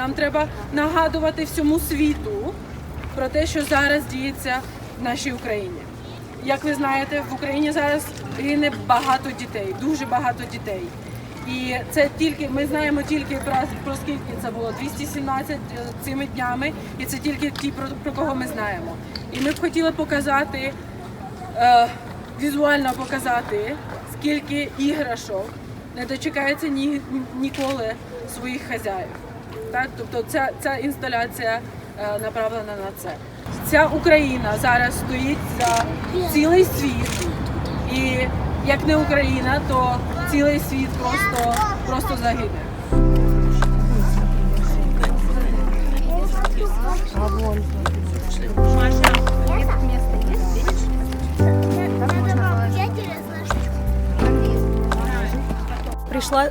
Нам треба нагадувати всьому світу про те, що зараз діється в нашій Україні. Як ви знаєте, в Україні зараз гине багато дітей, дуже багато дітей. І це тільки, ми знаємо тільки про скільки це було, 217 цими днями, і це тільки ті, про кого ми знаємо. І ми б хотіли показати, візуально показати, скільки іграшок не дочекається ніколи своїх хазяїв. Так? Тобто ця інсталяція направлена на це. Ця Україна зараз стоїть за цілий світ. І як не Україна, то цілий світ просто загине. Прийшла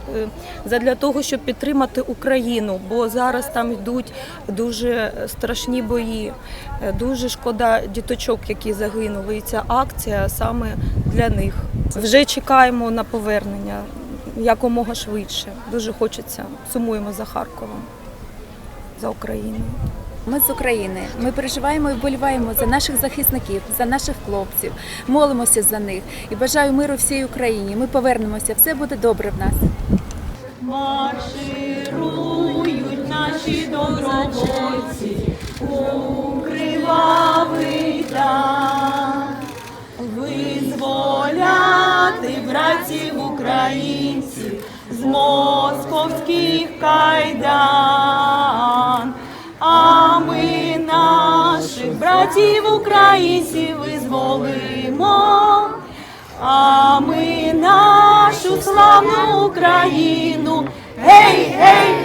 задля того, щоб підтримати Україну, бо зараз там йдуть дуже страшні бої. Дуже шкода діточок, які загинули. І ця акція саме для них. Вже чекаємо на повернення якомога швидше. Дуже хочеться, сумуємо за Харковом, за Україною. Ми з України. Ми переживаємо і вболіваємо за наших захисників, за наших хлопців, молимося за них і бажаю миру всій Україні. Ми повернемося, все буде добре в нас. Марширують наші добровольці у кривавий дан, визволяти братів українців з московських кайдан. А ми наших братів українців визволимо, а ми нашу славну Україну, гей, гей!